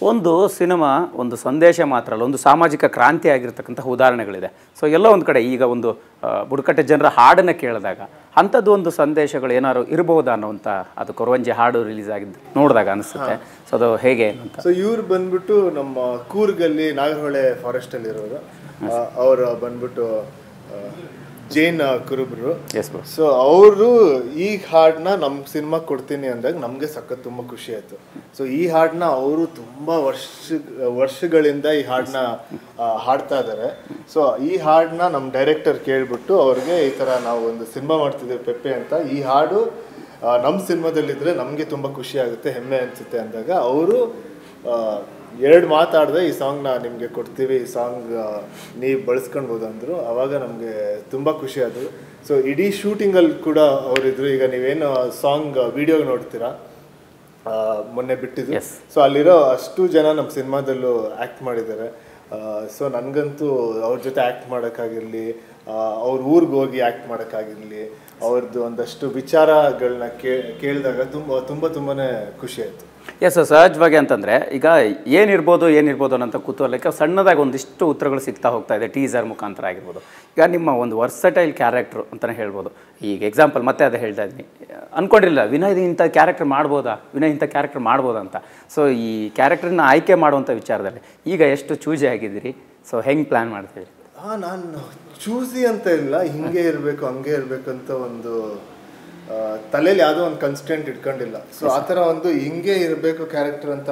ಒಂದು ಸಿನಿಮಾ ಒಂದು ಸಂದೇಶ ಮಾತ್ರ ಅಲ್ಲ, ಒಂದು ಸಾಮಾಜಿಕ ಕ್ರಾಂತಿ ಆಗಿರ್ತಕ್ಕಂಥ ಉದಾಹರಣೆಗಳಿದೆ. ಸೊ ಎಲ್ಲೋ ಒಂದು ಕಡೆ ಈಗ ಒಂದು ಬುಡಕಟ್ಟು ಜನರ ಹಾಡನ್ನು ಕೇಳಿದಾಗ ಅಂಥದ್ದು ಒಂದು ಸಂದೇಶಗಳು ಏನಾದ್ರು ಇರ್ಬೋದಾ ಅನ್ನೋಂಥ ಅದು ಕೊರವಂಜಿ ಹಾಡು ರಿಲೀಸ್ ಆಗಿದ್ದು ನೋಡಿದಾಗ ಅನಿಸುತ್ತೆ. ಸೊ ಅದು ಹೇಗೆ ಅಂತ. ಸೊ ಇವ್ರು ಬಂದ್ಬಿಟ್ಟು ನಮ್ಮ ಕೂರ್ಗಲ್ಲಿ ನಾಗರಹೊಳೆ ಫಾರೆಸ್ಟಲ್ಲಿ ಇರೋರು. ಅವರು ಬಂದ್ಬಿಟ್ಟು ಜೈನ್ ಕುರುಬರು. ಸೊ ಅವರು ಈ ಹಾಡನ್ನ ನಮ್ಮ ಸಿನಿಮಾ ಕೊಡ್ತೀನಿ ಅಂದಾಗ ನಮಗೆ ಸಖತ್ ತುಂಬ ಖುಷಿ ಆಯಿತು. ಸೊ ಈ ಹಾಡನ್ನ ಅವರು ತುಂಬ ವರ್ಷಗಳಿಂದ ಈ ಹಾಡನ್ನ ಹಾಡ್ತಾ ಇದ್ದಾರೆ. ಸೊ ಈ ಹಾಡನ್ನ ನಮ್ಮ ಡೈರೆಕ್ಟರ್ ಕೇಳಿಬಿಟ್ಟು ಅವ್ರಿಗೆ ಈ ಥರ ನಾವು ಒಂದು ಸಿನಿಮಾ ಮಾಡ್ತಿದ್ದೀವಿ ಪೆಪ್ಪೆ ಅಂತ, ಈ ಹಾಡು ನಮ್ಮ ಸಿನಿಮಾದಲ್ಲಿದ್ದರೆ ನಮಗೆ ತುಂಬ ಖುಷಿ ಆಗುತ್ತೆ, ಹೆಮ್ಮೆ ಅನಿಸುತ್ತೆ ಅಂದಾಗ ಅವರು 2 ಮಾತಾಡಿದೆ, ಈ ಸಾಂಗ್ನ ನಿಮಗೆ ಕೊಡ್ತೀವಿ, ಈ ಸಾಂಗ್ ನೀವು ಬಳಸ್ಕೊಳ್ಬೋದು ಅಂದರು. ಆವಾಗ ನಮಗೆ ತುಂಬ ಖುಷಿ ಆದರು. ಸೊ ಇಡೀ ಶೂಟಿಂಗಲ್ಲಿ ಕೂಡ ಅವರಿದ್ರು. ಈಗ ನೀವೇನು ಸಾಂಗ್ ವಿಡಿಯೋ ನೋಡ್ತೀರಾ ಮೊನ್ನೆ ಬಿಟ್ಟಿದ್ದು, ಸೊ ಅಲ್ಲಿರೋ ಅಷ್ಟು ಜನ ನಮ್ಮ ಸಿನಿಮಾದಲ್ಲೂ ಆ್ಯಕ್ಟ್ ಮಾಡಿದ್ದಾರೆ. ಸೊ ನನಗಂತೂ ಅವ್ರ ಜೊತೆ ಆ್ಯಕ್ಟ್ ಮಾಡೋಕ್ಕಾಗಿರಲಿ, ಅವ್ರ ಊರಿಗೆ ಹೋಗಿ ಆ್ಯಕ್ಟ್ ಮಾಡೋಕ್ಕಾಗಿರಲಿ, ಅವ್ರದ್ದು ಒಂದಷ್ಟು ವಿಚಾರಗಳನ್ನ ಕೇಳಿದಾಗ ತುಂಬಾ ಖುಷಿ ಆಯಿತು. ಎಸ್, ಸಹಜವಾಗಿ ಅಂತಂದರೆ ಈಗ ಏನಿರ್ಬೋದು ಅನ್ನೋಂಥ ಕುತೂಹಲಕ್ಕೆ ಸಣ್ಣದಾಗಿ ಒಂದಿಷ್ಟು ಉತ್ತರಗಳು ಸಿಗ್ತಾ ಹೋಗ್ತಾ ಇದೆ ಟೀಸರ್ ಮುಖಾಂತರ ಆಗಿರ್ಬೋದು. ಈಗ ನಿಮ್ಮ ಒಂದು ವರ್ಸಟೈಲ್ ಕ್ಯಾರೆಕ್ಟ್ರು ಅಂತಲೇ ಹೇಳ್ಬೋದು. ಈಗ ಎಕ್ಸಾಂಪಲ್ ಮತ್ತೆ ಅದು ಹೇಳ್ತಾ ಇದ್ದೀನಿ, ಅಂದ್ಕೊಂಡಿರಲಿಲ್ಲ ವಿನಯ್ ಇಂಥ ಕ್ಯಾರೆಕ್ಟರ್ ಮಾಡ್ಬೋದಾ ಅಂತ. ಸೊ ಈ ಕ್ಯಾರೆಕ್ಟ್ರನ್ನ ಆಯ್ಕೆ ಮಾಡುವಂಥ ವಿಚಾರದಲ್ಲಿ ಈಗ ಎಷ್ಟು ಚೂಸಿ ಆಗಿದ್ದೀರಿ? ಸೊ ಹೆಂಗೆ ಪ್ಲ್ಯಾನ್ ಮಾಡ್ತೀವಿ? ನಾನು ಚೂಸಿ ಅಂತ ಇಲ್ಲ, ಹಿಂಗೆ ಇರಬೇಕು ಹಂಗೆ ಇರಬೇಕು ಅಂತ ಒಂದು ತಲೆಯಲ್ಲಿ ಯಾವುದೋ ಒಂದು ಕನ್ಸ್ಟೆಂಟ್ ಇಟ್ಕೊಂಡಿಲ್ಲ. ಸೊ ಆ ಥರ ಒಂದು ಹಿಂಗೆ ಇರಬೇಕು ಕ್ಯಾರೆಕ್ಟರ್ ಅಂತ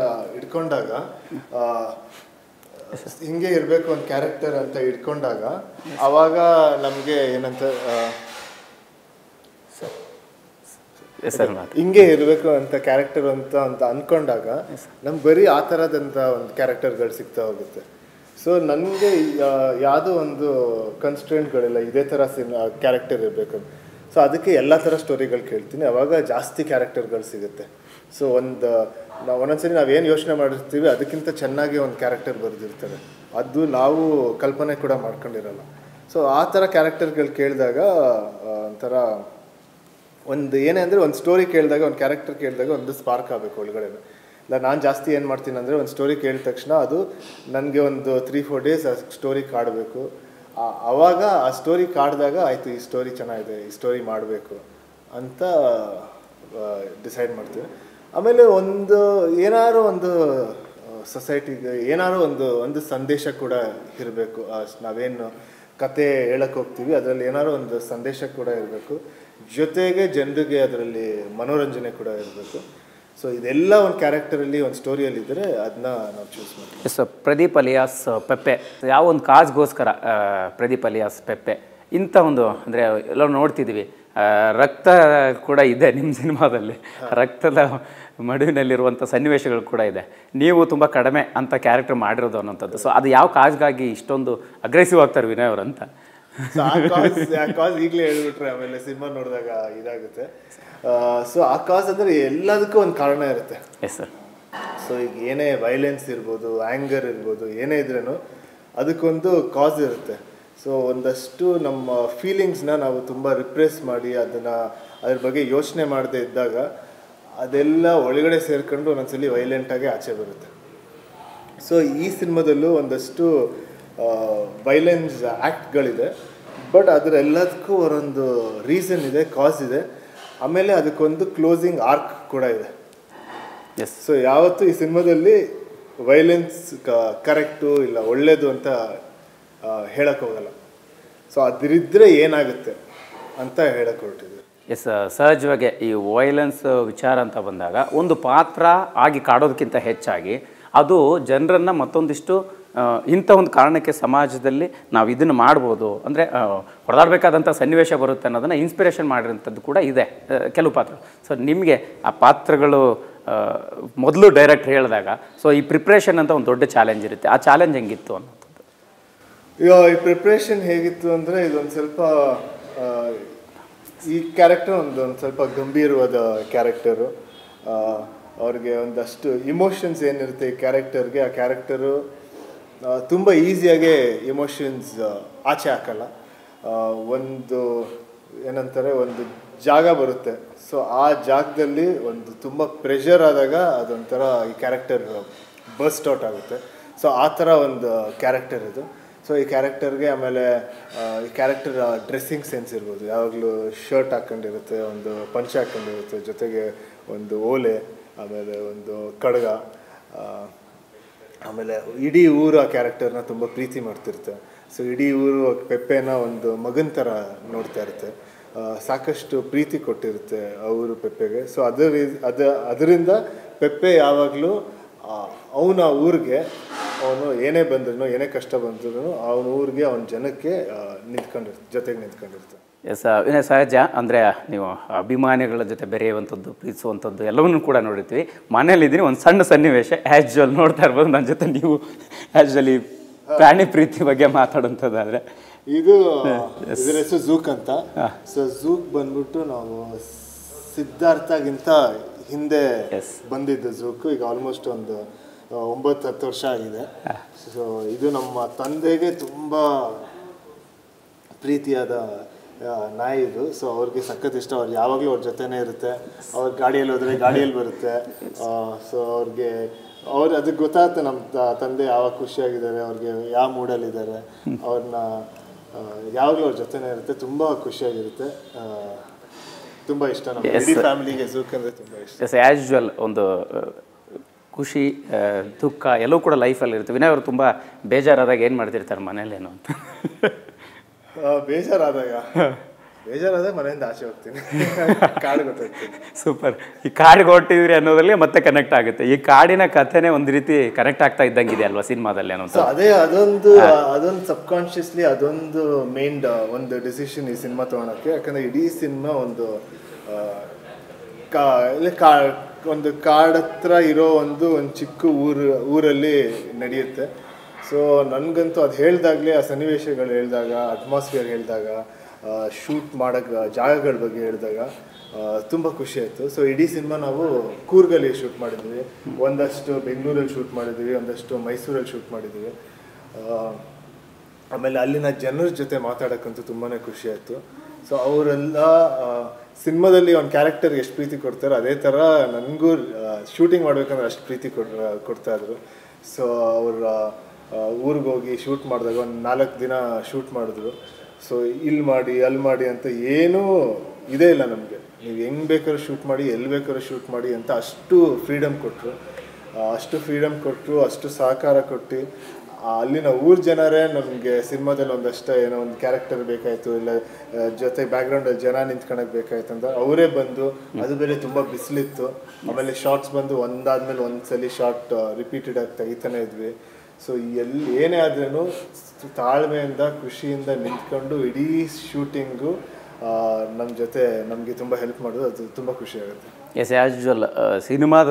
ಇಟ್ಕೊಂಡಾಗ ಅವಾಗ ನಮಗೆ ಏನಂತ ಹಿಂಗೆ ಇರಬೇಕು ಅಂತ ಕ್ಯಾರೆಕ್ಟರ್ ಅಂತ ಅಂದ್ಕೊಂಡಾಗ ನಮ್ಗೆ ಬರೀ ಆ ಥರದಂಥ ಒಂದು ಕ್ಯಾರೆಕ್ಟರ್ಗಳು ಸಿಗ್ತಾ ಹೋಗುತ್ತೆ. ಸೊ ನನಗೆ ಯಾವುದೋ ಒಂದು ಕನ್ಸ್ಟೆಂಟ್ಗಳಿಲ್ಲ, ಇದೇ ಥರ ಕ್ಯಾರೆಕ್ಟರ್ ಇರಬೇಕು. ಸೊ ಅದಕ್ಕೆ ಎಲ್ಲ ಥರ ಸ್ಟೋರಿಗಳು ಕೇಳ್ತೀನಿ, ಅವಾಗ ಜಾಸ್ತಿ ಕ್ಯಾರೆಕ್ಟರ್ಗಳು ಸಿಗುತ್ತೆ. ಸೊ ಒಂದೊಂದ್ಸರಿ ನಾವೇನು ಯೋಚನೆ ಮಾಡಿರ್ತೀವಿ ಅದಕ್ಕಿಂತ ಚೆನ್ನಾಗಿ ಒಂದು ಕ್ಯಾರೆಕ್ಟರ್ ಬರೆದಿರ್ತಾರೆ, ಅದು ನಾವು ಕಲ್ಪನೆ ಕೂಡ ಮಾಡ್ಕೊಂಡಿರಲ್ಲ. ಸೊ ಆ ಥರ ಕ್ಯಾರೆಕ್ಟರ್ಗಳು ಕೇಳಿದಾಗ ಒಂಥರ ಒಂದು ಏನೇ ಅಂದರೆ ಒಂದು ಸ್ಟೋರಿ ಕೇಳಿದಾಗ, ಒಂದು ಕ್ಯಾರೆಕ್ಟರ್ ಕೇಳಿದಾಗ ಒಂದು ಸ್ಪಾರ್ಕ್ ಆಗಬೇಕು ಒಳಗಡೆ. ಇಲ್ಲ ನಾನು ಜಾಸ್ತಿ ಏನು ಮಾಡ್ತೀನಿ ಅಂದರೆ ಒಂದು ಸ್ಟೋರಿ ಕೇಳಿದ ತಕ್ಷಣ ಅದು ನನಗೆ ಒಂದು 3-4 ಡೇಸ್ ಆ ಸ್ಟೋರಿ ಕಾಡಬೇಕು. ಆವಾಗ ಆ ಸ್ಟೋರಿ ಕಾಡಿದಾಗ ಆಯಿತು, ಈ ಸ್ಟೋರಿ ಚೆನ್ನಾಗಿದೆ, ಈ ಸ್ಟೋರಿ ಮಾಡಬೇಕು ಅಂತ ಡಿಸೈಡ್ ಮಾಡ್ತೀವಿ. ಆಮೇಲೆ ಏನಾದ್ರು ಒಂದು ಸೊಸೈಟಿಗೆ ಏನಾದ್ರು ಒಂದು ಸಂದೇಶ ಕೂಡ ಇರಬೇಕು. ನಾವೇನು ಕತೆ ಹೇಳಕ್ಕೆ ಹೋಗ್ತೀವಿ ಅದರಲ್ಲಿ ಏನಾದ್ರು ಒಂದು ಸಂದೇಶ ಕೂಡ ಇರಬೇಕು, ಜೊತೆಗೆ ಜನರಿಗೆ ಅದರಲ್ಲಿ ಮನೋರಂಜನೆ ಕೂಡ ಇರಬೇಕು. ಸೊ ಇದೆಲ್ಲ ಒಂದು ಕ್ಯಾರೆಕ್ಟರಲ್ಲಿ ಒಂದು ಸ್ಟೋರಿಯಲ್ಲಿ ಇದ್ದರೆ ಅದನ್ನ ನಾವು ಚೂಸ್ ಮಾಡ್ತೀವಿ. ಎಸ್, ಪ್ರದೀಪ್ ಅಲಿಯಾಸ್ ಪೆಪ್ಪೆ ಯಾವ ಒಂದು ಕಾಜ್ಗೋಸ್ಕರ ಪ್ರದೀಪ್ ಅಲಿಯಾಸ್ ಪೆಪ್ಪೆ ಇಂಥ ಒಂದು ಅಂದರೆ ಎಲ್ಲ ನೋಡ್ತಿದ್ವಿ, ರಕ್ತ ಕೂಡ ಇದೆ ನಿಮ್ಮ ಸಿನಿಮಾದಲ್ಲಿ, ರಕ್ತದ ಮಡುವಿನಲ್ಲಿರುವಂಥ ಸನ್ನಿವೇಶಗಳು ಕೂಡ ಇದೆ. ನೀವು ತುಂಬ ಕಡಿಮೆ ಅಂತ ಕ್ಯಾರೆಕ್ಟರ್ ಮಾಡಿರೋದು ಅನ್ನೋಂಥದ್ದು. ಸೊ ಅದು ಯಾವ ಕಾಜ್ಗಾಗಿ ಇಷ್ಟೊಂದು ಅಗ್ರೆಸಿವ್ ಆಗ್ತಾರೆ ವಿನಯ್ ಅವರು ಅಂತ? ಕಾಸ್ ಈಗಲೇ ಹೇಳ್ಬಿಟ್ರೆ ಆಮೇಲೆ ಸಿನಿಮಾ ನೋಡಿದಾಗ ಇದಾಗುತ್ತೆ. ಸೊ ಆ ಕಾಸ್ ಅಂದರೆ ಎಲ್ಲದಕ್ಕೂ ಒಂದು ಕಾರಣ ಇರುತ್ತೆ. Yes sir. ಸೊ ಈಗ ಏನೇ ವೈಲೆನ್ಸ್ ಇರ್ಬೋದು, ಆ್ಯಂಗರ್ ಇರ್ಬೋದು, ಏನೇ ಇದ್ರೂ ಅದಕ್ಕೊಂದು ಕಾಸ್ ಇರುತ್ತೆ. ಸೊ ಒಂದಷ್ಟು ನಮ್ಮ ಫೀಲಿಂಗ್ಸ್ನ ನಾವು ತುಂಬ ರಿಪ್ರೆಸ್ ಮಾಡಿ ಅದ್ರ ಬಗ್ಗೆ ಯೋಚನೆ ಮಾಡದೇ ಇದ್ದಾಗ ಅದೆಲ್ಲ ಒಳಗಡೆ ಸೇರ್ಕೊಂಡು ಒಂದೊಂದ್ಸಲಿ ವೈಲೆಂಟಾಗಿ ಆಚೆ ಬರುತ್ತೆ. ಸೊ ಈ ಸಿನಿಮಾದಲ್ಲೂ ಒಂದಷ್ಟು ವೈಲೆನ್ಸ್ ಆ್ಯಕ್ಟ್ಗಳಿದೆ, ಬಟ್ ಅದರೆಲ್ಲದಕ್ಕೂ ಒಂದೊಂದು ರೀಸನ್ ಇದೆ, ಕಾಸ್ ಇದೆ. ಆಮೇಲೆ ಅದಕ್ಕೊಂದು ಕ್ಲೋಸಿಂಗ್ ಆರ್ಕ್ ಕೂಡ ಇದೆ. ಎಸ್. ಸೊ ಯಾವತ್ತೂ ಈ ಸಿನಿಮಾದಲ್ಲಿ ವೈಲೆನ್ಸ್ ಕರೆಕ್ಟು ಇಲ್ಲ ಒಳ್ಳೆಯದು ಅಂತ ಹೇಳಕ್ಕೆ ಹೋಗಲ್ಲ. ಸೊ ಅದರಿದ್ದರೆ ಏನಾಗುತ್ತೆ ಅಂತ ಹೇಳಕ್ಕೆ ಹೊರಟಿದೆ. ಎಸ್, ಸಹಜವಾಗಿ ಈ ವೈಲೆನ್ಸ್ ವಿಚಾರ ಅಂತ ಬಂದಾಗ ಒಂದು ಪಾತ್ರ ಆಗಿ ಕಾಡೋದಕ್ಕಿಂತ ಹೆಚ್ಚಾಗಿ ಅದು ಜನರನ್ನು ಮತ್ತೊಂದಿಷ್ಟು ಇಂಥ ಒಂದು ಕಾರಣಕ್ಕೆ ಸಮಾಜದಲ್ಲಿ ನಾವು ಇದನ್ನು ಮಾಡ್ಬೋದು ಅಂದರೆ ಹೊಡೆದಾಡಬೇಕಾದಂಥ ಸನ್ನಿವೇಶ ಬರುತ್ತೆ ಅನ್ನೋದನ್ನು ಇನ್ಸ್ಪಿರೇಷನ್ ಮಾಡಿರೋಂಥದ್ದು ಕೂಡ ಇದೆ ಕೆಲವು ಪಾತ್ರ. ಸೊ ನಿಮಗೆ ಆ ಪಾತ್ರಗಳು ಮೊದಲು ಡೈರೆಕ್ಟ್ ಹೇಳಿದಾಗ ಸೊ ಈ ಪ್ರಿಪ್ರೇಷನ್ ಅಂತ ಒಂದು ದೊಡ್ಡ ಚಾಲೆಂಜ್ ಇರುತ್ತೆ, ಆ ಚಾಲೆಂಜ್ ಹೆಂಗಿತ್ತು ಅನ್ನೋಂಥದ್ದು? ಈ ಪ್ರಿಪ್ರೇಷನ್ ಹೇಗಿತ್ತು ಅಂದರೆ ಇದೊಂದು ಸ್ವಲ್ಪ ಈ ಕ್ಯಾರೆಕ್ಟರ್ ಒಂದು ಸ್ವಲ್ಪ ಗಂಭೀರವಾದ ಕ್ಯಾರೆಕ್ಟರು. ಅವ್ರಿಗೆ ಒಂದಷ್ಟು ಇಮೋಷನ್ಸ್ ಏನಿರುತ್ತೆ ಈ ಕ್ಯಾರೆಕ್ಟರ್ಗೆ, ಆ ಕ್ಯಾರೆಕ್ಟರು ತುಂಬ ಈಸಿಯಾಗೆ ಇಮೋಷನ್ಸ್ ಆಚೆ ಹಾಕಲ್ಲ. ಒಂದು ಏನಂತಾರೆ, ಒಂದು ಜಾಗ ಬರುತ್ತೆ. ಸೊ ಆ ಜಾಗದಲ್ಲಿ ಒಂದು ತುಂಬ ಪ್ರೆಷರ್ ಆದಾಗ ಅದೊಂಥರ ಈ ಕ್ಯಾರೆಕ್ಟರ್ ಬರ್ಸ್ಟ್ ಔಟ್ ಆಗುತ್ತೆ. ಸೊ ಆ ಥರ ಒಂದು ಕ್ಯಾರೆಕ್ಟರ್ ಇದು. ಸೊ ಈ ಕ್ಯಾರೆಕ್ಟರ್ಗೆ ಆಮೇಲೆ ಈ ಕ್ಯಾರೆಕ್ಟರ್ ಡ್ರೆಸ್ಸಿಂಗ್ ಸೆನ್ಸ್ ಇರ್ಬೋದು, ಯಾವಾಗಲೂ ಶರ್ಟ್ ಹಾಕ್ಕೊಂಡಿರುತ್ತೆ, ಒಂದು ಪಂಚೆ ಹಾಕ್ಕೊಂಡಿರುತ್ತೆ, ಜೊತೆಗೆ ಒಂದು ಓಲೆ, ಆಮೇಲೆ ಒಂದು ಕಡಗ, ಆಮೇಲೆ ಇಡೀ ಊರು ಆ ಕ್ಯಾರೆಕ್ಟರ್ನ ತುಂಬ ಪ್ರೀತಿ ಮಾಡ್ತಿರುತ್ತೆ. ಸೊ ಇಡೀ ಊರು ಪೆಪ್ಪೆನ ಒಂದು ಮಗನ ಥರ ನೋಡ್ತಾ ಇರುತ್ತೆ, ಸಾಕಷ್ಟು ಪ್ರೀತಿ ಕೊಟ್ಟಿರುತ್ತೆ ಆ ಊರು ಪೆಪ್ಪೆಗೆ. ಸೊ ಅದರಿಂದ ಪೆಪ್ಪೆ ಯಾವಾಗಲೂ ಅವನ ಊರಿಗೆ, ಅವನು ಏನೇ ಬಂದ್ರೂ ಏನೇ ಕಷ್ಟ ಬಂದ್ರೂ ಅವನ ಊರಿಗೆ ಅವನ ಜನಕ್ಕೆ ಜೊತೆಗೆ ನಿಂತ್ಕೊಂಡಿರ್ತಾನೆ. ಎಸ್ ವಿನಯ್, ಸಹಜ ಅಂದರೆ ನೀವು ಅಭಿಮಾನಿಗಳ ಜೊತೆ ಬೆರೆಯುವಂಥದ್ದು, ಪ್ರೀತಿಸುವಂಥದ್ದು ಎಲ್ಲವನ್ನೂ ಕೂಡ ನೋಡಿರ್ತೀವಿ. ಮನೇಲಿದ್ದೀನಿ ಒಂದು ಸಣ್ಣ ಸನ್ನಿವೇಶ ಆ್ಯಸ್ ಯೂಶುವಲ್ ನೋಡ್ತಾ ಇರ್ಬೋದು. ನನ್ನ ಜೊತೆ ನೀವು ಆ್ಯಸ್ ಯೂಶುವಲಿ ಪ್ರಾಣಿ ಪ್ರೀತಿ ಬಗ್ಗೆ ಮಾತಾಡುವಂಥದ್ದಾದರೆ ಇದರ ಹೆಸರು ಝೂಕ್ ಅಂತ. ಸೊ ಝೂಕ್ ಬಂದ್ಬಿಟ್ಟು ನಾವು ಸಿದ್ಧಾರ್ಥಗಿಂತ ಹಿಂದೆ ಬಂದಿದ್ದು ಝೂಕ್. ಈಗ ಆಲ್ಮೋಸ್ಟ್ ಒಂದು 9-10 ವರ್ಷ ಆಗಿದೆ. ಸೊ ಇದು ನಮ್ಮ ತಂದೆಗೆ ತುಂಬ ಪ್ರೀತಿಯಾದ ನಾಯಿ ಇದು. ಸೊ ಅವ್ರಿಗೆ ಸಖತ್ ಇಷ್ಟ, ಅವ್ರು ಯಾವಾಗಲೂ ಅವ್ರ ಜೊತೆನೇ ಇರುತ್ತೆ. ಅವ್ರ ಗಾಡಿಯಲ್ಲಿ ಹೋದರೆ ಗಾಡಿಯಲ್ಲಿ ಬರುತ್ತೆ. ಸೊ ಅದಕ್ಕೆ ಗೊತ್ತಾಗುತ್ತೆ ನಮ್ಮ ತಂದೆ ಯಾವಾಗ ಖುಷಿಯಾಗಿದ್ದಾರೆ, ಅವ್ರಿಗೆ ಯಾವ ಮೂಡಲ್ಲಿದ್ದಾರೆ, ಅವ್ರನ್ನ ಯಾವಾಗಲೂ ಅವ್ರ ಜೊತೆನೇ ಇರುತ್ತೆ. ತುಂಬ ಖುಷಿಯಾಗಿರುತ್ತೆ, ತುಂಬ ಇಷ್ಟ ನಮ್ಮ ಇಡೀ ಫ್ಯಾಮಿಲಿಗೆ ಝೂಕ್ ಅಂದರೆ ತುಂಬ ಇಷ್ಟ. ಎಸ್, ಆ್ಯಸ್ ಯೂಶುವಲ್ ಒಂದು ಖುಷಿ ದುಃಖ ಎಲ್ಲವೂ ಕೂಡ ಲೈಫಲ್ಲಿ ಇರುತ್ತೆ. ವಿನಯ್ ಅವರು ತುಂಬ ಬೇಜಾರಾದಾಗ ಏನು ಮಾಡ್ತಿರ್ತಾರೆ ಮನೇಲೇನು ಅಂತ? ಬೇಜಾರಾದಾಗ ಮನೆಯಿಂದ ಆಚೆ ಹೋಗ್ತೀನಿ, ಕಾಡಿಗೆ ಹೋಗ್ತೀನಿ. ಸೂಪರ್. ಈ ಕಾಡಿಗೆ ಹೊಟ್ಟಿದ್ರಿ ಅನ್ನೋದ್ರಲ್ಲಿ ಮತ್ತೆ ಕನೆಕ್ಟ್ ಆಗುತ್ತೆ. ಈ ಕಾಡಿನ ಕಥೆನೇ ಒಂದು ರೀತಿ ಕನೆಕ್ಟ್ ಆಗ್ತಾ ಇದ್ದಂಗಿದೆ ಅಲ್ವಾ ಸಿನಿಮಾದಲ್ಲಿ ಅನ್ನೋ? ಅದೇ ಅದೊಂದು ಸಬ್ ಕಾನ್ಷಿಯಸ್ಲಿ ಅದೊಂದು ಮೇನ್ ಒಂದು ಡಿಸಿಷನ್ ಈ ಸಿನಿಮಾ ತೊಗೊಳಕ್ಕೆ. ಯಾಕಂದ್ರೆ ಇಡೀ ಸಿನಿಮಾ ಒಂದು ಒಂದು ಕಾಡತ್ರ ಇರೋ ಒಂದು ಚಿಕ್ಕ ಊರಲ್ಲಿ ನಡೆಯುತ್ತೆ. ಸೊ ನನಗಂತೂ ಅದು ಹೇಳಿದಾಗಲೇ, ಆ ಸನ್ನಿವೇಶಗಳು ಹೇಳಿದಾಗ, ಅಟ್ಮಾಸ್ಫಿಯರ್ ಹೇಳಿದಾಗ, ಶೂಟ್ ಮಾಡೋಕ್ಕೆ ಜಾಗಗಳ ಬಗ್ಗೆ ಹೇಳಿದಾಗ ತುಂಬ ಖುಷಿ ಆಯಿತು. ಸೊ ಇಡೀ ಸಿನಿಮಾ ನಾವು ಕೂರ್ಗಲ್ಲಿ ಶೂಟ್ ಮಾಡಿದ್ವಿ, ಒಂದಷ್ಟು ಬೆಂಗಳೂರಲ್ಲಿ ಶೂಟ್ ಮಾಡಿದ್ವಿ, ಒಂದಷ್ಟು ಮೈಸೂರಲ್ಲಿ ಶೂಟ್ ಮಾಡಿದ್ವಿ. ಆಮೇಲೆ ಅಲ್ಲಿನ ಜನರ ಜೊತೆ ಮಾತಾಡೋಕ್ಕಂತೂ ತುಂಬಾ ಖುಷಿ ಆಯಿತು. ಸೊ ಅವರೆಲ್ಲ ಸಿನಿಮಾದಲ್ಲಿ ಒಂದು ಕ್ಯಾರೆಕ್ಟರ್ ಎಷ್ಟು ಪ್ರೀತಿ ಕೊಡ್ತಾರೋ ಅದೇ ಥರ ನನಗೂ ಶೂಟಿಂಗ್ ಮಾಡ್ಬೇಕಂದ್ರೆ ಅಷ್ಟು ಪ್ರೀತಿ ಕೊಡ್ತಾಯಿದ್ರು. ಸೊ ಅವ್ರ ಊರಿಗೆ ಹೋಗಿ ಶೂಟ್ ಮಾಡಿದಾಗ ಒಂದು 4 ದಿನ ಶೂಟ್ ಮಾಡಿದ್ರು. ಸೊ ಇಲ್ಲಿ ಮಾಡಿ ಅಲ್ಲಿ ಮಾಡಿ ಅಂತ ಏನೂ ಇದೇ ಇಲ್ಲ ನಮಗೆ, ನೀವು ಹೆಂಗೆ ಬೇಕಾದ್ರೂ ಶೂಟ್ ಮಾಡಿ, ಎಲ್ಲಿ ಬೇಕಾದ್ರೂ ಶೂಟ್ ಮಾಡಿ ಅಂತ ಅಷ್ಟು ಫ್ರೀಡಮ್ ಕೊಟ್ಟರು. ಅಷ್ಟು ಸಹಕಾರ ಕೊಟ್ಟು ಅಲ್ಲಿನ ಊರು ಜನರೇ ನಮಗೆ ಸಿನಿಮಾದಲ್ಲಿ ಒಂದಷ್ಟು ಏನೋ ಒಂದು ಕ್ಯಾರೆಕ್ಟರ್ ಬೇಕಾಯಿತು, ಇಲ್ಲ ಜೊತೆ ಬ್ಯಾಕ್ಗ್ರೌಂಡಲ್ಲಿ ಜನ ನಿಂತ್ಕೊಳಕ್ಕೆ ಬೇಕಾಯ್ತು ಅಂತ ಅವರೇ ಬಂದು, ಅದು ಬೇರೆ ತುಂಬ ಬಿಸಿಲಿತ್ತು. ಆಮೇಲೆ ಶಾರ್ಟ್ಸ್ ಬಂದು ಒಂದಾದ್ಮೇಲೆ ಒಂದ್ಸಲಿ ಶಾರ್ಟ್ ರಿಪೀಟೆಡ್ ಆಗಿ ತೆಗಿತಾನೆ ಇದ್ವಿ. ಸೊ ಏನೇ ಆದ್ರೂ ತಾಳ್ಮೆಯಿಂದ ಖುಷಿಯಿಂದ ನಿಂತ್ಕೊಂಡು ಇಡೀ ಶೂಟಿಂಗು ನಮ್ಮ ಜೊತೆ ನಮಗೆ ತುಂಬ ಹೆಲ್ಪ್ ಮಾಡೋದು, ಅದು ತುಂಬ ಖುಷಿ ಆಗುತ್ತೆ. ಎಸ್, ಆ್ಯಸ್ ಯೂಶುವಲ್ ಸಿನಿಮಾದ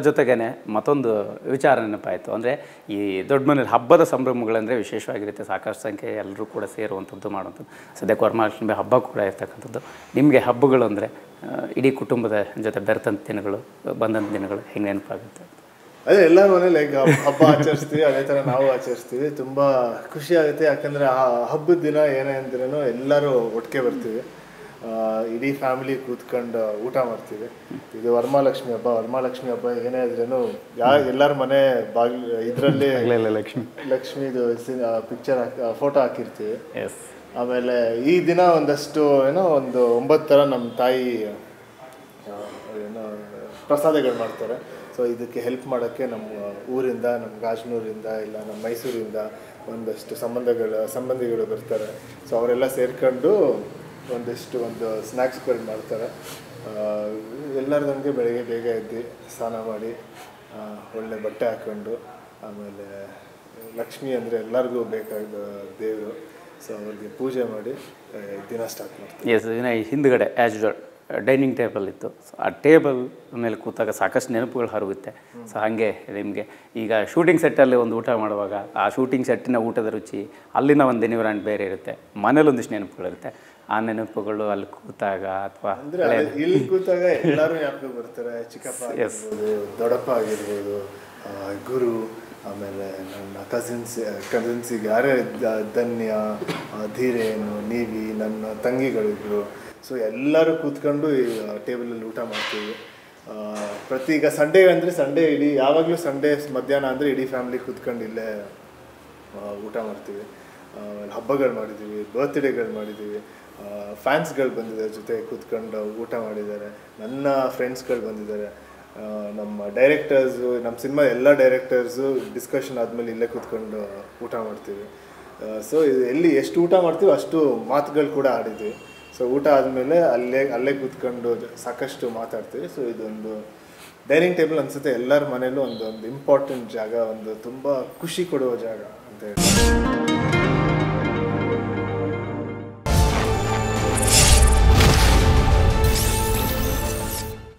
ಜೊತೆಗೇನೆ ಮತ್ತೊಂದು ವಿಚಾರ ನೆನಪಾಯಿತು. ಅಂದರೆ ಈ ದೊಡ್ಡ ಮನೇಲಿ ಹಬ್ಬದ ಸಂಭ್ರಮಗಳಂದರೆ ವಿಶೇಷವಾಗಿರುತ್ತೆ, ಸಾಕಷ್ಟು ಸಂಖ್ಯೆ ಎಲ್ಲರೂ ಕೂಡ ಸೇರುವಂಥದ್ದು ಮಾಡುವಂಥದ್ದು. ಸದ್ಯಕ್ಕೆ ವರಮಹಾಲಕ್ಷ್ಮಿ ಹಬ್ಬ ಕೂಡ ಇರ್ತಕ್ಕಂಥದ್ದು. ನಿಮಗೆ ಹಬ್ಬಗಳು ಅಂದರೆ ಇಡೀ ಕುಟುಂಬದ ಜೊತೆ ಬೆರೆತಂಥ ದಿನಗಳು, ಬಂದಂಥ ದಿನಗಳು ಹೆಂಗೆ ನೆನಪಾಗುತ್ತೆ? ಅದೇ ಎಲ್ಲರ ಮನೇಲಿ ಹಬ್ಬ ಆಚರಿಸ್ತೀವಿ, ಅದೇ ಥರ ನಾವು ಆಚರಿಸ್ತೀವಿ. ತುಂಬ ಖುಷಿ ಆಗುತ್ತೆ. ಯಾಕಂದರೆ ಆ ಹಬ್ಬದ ದಿನ ಏನೇ ಅಂದ್ರೂ ಎಲ್ಲರೂ ಒಟ್ಟಿಗೆ ಬರ್ತೀವಿ, ಇಡೀ ಫ್ಯಾಮಿಲಿ ಕೂತ್ಕೊಂಡು ಊಟ ಮಾಡ್ತೀವಿ. ಇದು ವರಮಹಾಲಕ್ಷ್ಮಿ ಹಬ್ಬ ಏನೇ ಆದ್ರೂ ಎಲ್ಲರ ಮನೆ ಇದರಲ್ಲಿ ಲಕ್ಷ್ಮಿದು ಪಿಕ್ಚರ್ ಫೋಟೋ ಹಾಕಿರ್ತೀವಿ. ಆಮೇಲೆ ಈ ದಿನ ಒಂದಷ್ಟು ಒಂದು 9 ಥರ ನಮ್ಮ ತಾಯಿ ಪ್ರಸಾದಗಳು ಮಾಡ್ತಾರೆ. ಸೊ ಇದಕ್ಕೆ ಹೆಲ್ಪ್ ಮಾಡೋಕ್ಕೆ ನಮ್ಮ ಊರಿಂದ, ನಮ್ಮ ಗಾಜನೂರಿಂದ, ಇಲ್ಲ ನಮ್ಮ ಮೈಸೂರಿಂದ ಒಂದಷ್ಟು ಸಂಬಂಧಿಗಳು ಬರ್ತಾರೆ. ಸೊ ಅವರೆಲ್ಲ ಸೇರ್ಕೊಂಡು ಒಂದು ಸ್ನ್ಯಾಕ್ಸ್ಗಳು ಮಾಡ್ತಾರೆ. ಎಲ್ಲರದಂಗೆ ಬೆಳಗ್ಗೆ ಬೇಗ ಎದ್ದು ಸ್ನಾನ ಮಾಡಿ ಒಳ್ಳೆ ಬಟ್ಟೆ ಹಾಕ್ಕೊಂಡು, ಆಮೇಲೆ ಲಕ್ಷ್ಮಿ ಅಂದರೆ ಎಲ್ಲರಿಗೂ ಬೇಕಾದ ದೇವರು. ಸೊ ಅವ್ರಿಗೆ ಪೂಜೆ ಮಾಡಿ ದಿನ ಸ್ಟಾರ್ಟ್ ಮಾಡ್ತೀವಿ. ಎಸ್, ಹಿಂದ್ಗಡೆ ಆ್ಯಸ್ ಯೂಶುವಲ್ ಡೈನಿಂಗ್ ಟೇಬಲ್ ಇತ್ತು. ಸೊ ಆ ಟೇಬಲ್ ಮೇಲೆ ಕೂತಾಗ ಸಾಕಷ್ಟು ನೆನಪುಗಳು ಹರಿಗುತ್ತೆ. ಸೊ ಹಾಗೆ ನಿಮಗೆ ಈಗ ಶೂಟಿಂಗ್ ಸೆಟ್ಟಲ್ಲಿ ಒಂದು ಊಟ ಮಾಡುವಾಗ ಆ ಶೂಟಿಂಗ್ ಸೆಟ್ಟಿನ ಊಟದ ರುಚಿ, ಅಲ್ಲಿನ ಒಂದು ಎನ್ವಿರಾನ್ಮೆಂಟ್ ಬೇರೆ ಇರುತ್ತೆ, ಮನೇಲಿ ಒಂದಿಷ್ಟು ನೆನಪುಗಳಿರುತ್ತೆ. ಆ ನೆನಪುಗಳು ಅಲ್ಲಿ ಕೂತಾಗ ಅಥವಾ ಇಲ್ಲಿ ಕೂತಾಗ ಎಲ್ಲರೂ ಜ್ಞಾಪಕ ಬರ್ತಾರೆ. ಚಿಕ್ಕಪ್ಪ ಆಗಿರ್ಬೋದು, ದೊಡ್ಡಪ್ಪ ಆಗಿರ್ಬೋದು, ಗುರು, ಆಮೇಲೆ ನನ್ನ ಕಸಿನ್ಸಿಗೆ ಯಾರೇ ಧನ್ಯ, ಧೀರೇನು, ನೀವಿ, ನನ್ನ ತಂಗಿಗಳಿದ್ರು. ಸೊ ಎಲ್ಲರೂ ಕೂತ್ಕೊಂಡು ಈ ಟೇಬಲಲ್ಲಿ ಊಟ ಮಾಡ್ತೀವಿ. ಪ್ರತಿ ಈಗ ಸಂಡೇ ಅಂದರೆ ಸಂಡೇ ಇಡೀ ಯಾವಾಗಲೂ ಸಂಡೇ ಮಧ್ಯಾಹ್ನ ಅಂದರೆ ಇಡೀ ಫ್ಯಾಮಿಲಿ ಕೂತ್ಕೊಂಡು ಇಲ್ಲೇ ಊಟ ಮಾಡ್ತೀವಿ. ಹಬ್ಬಗಳು ಮಾಡಿದ್ದೀವಿ, ಬರ್ತ್ಡೇಗಳು ಮಾಡಿದ್ದೀವಿ, ಫ್ಯಾನ್ಸ್ಗಳು ಬಂದಿದ್ದಾರೆ ಜೊತೆ ಕೂತ್ಕೊಂಡು ಊಟ ಮಾಡಿದ್ದಾರೆ, ನನ್ನ ಫ್ರೆಂಡ್ಸ್ಗಳು ಬಂದಿದ್ದಾರೆ, ನಮ್ಮ ಡೈರೆಕ್ಟರ್ಸು, ನಮ್ಮ ಸಿನಿಮಾ ಎಲ್ಲ ಡೈರೆಕ್ಟರ್ಸು ಡಿಸ್ಕಷನ್ ಆದಮೇಲೆ ಇಲ್ಲೇ ಕೂತ್ಕೊಂಡು ಊಟ ಮಾಡ್ತೀವಿ. ಸೊ ಇದು ಎಲ್ಲಿ ಎಷ್ಟು ಊಟ ಮಾಡ್ತೀವಿ ಅಷ್ಟು ಮಾತುಗಳು ಕೂಡ ಆಡಿದ್ವಿ. ಸೊ ಊಟ ಆದಮೇಲೆ ಅಲ್ಲೇ ಕೂತ್ಕೊಂಡು ಸಾಕಷ್ಟು ಮಾತಾಡ್ತೀವಿ. ಸೊ ಇದೊಂದು ಡೈನಿಂಗ್ ಟೇಬಲ್ ಅನಿಸುತ್ತೆ ಎಲ್ಲರ ಮನೇಲೂ ಒಂದು ಇಂಪಾರ್ಟೆಂಟ್ ಜಾಗ, ಒಂದು ತುಂಬ ಖುಷಿ ಕೊಡುವ ಜಾಗ ಅಂತ ಹೇಳಿ.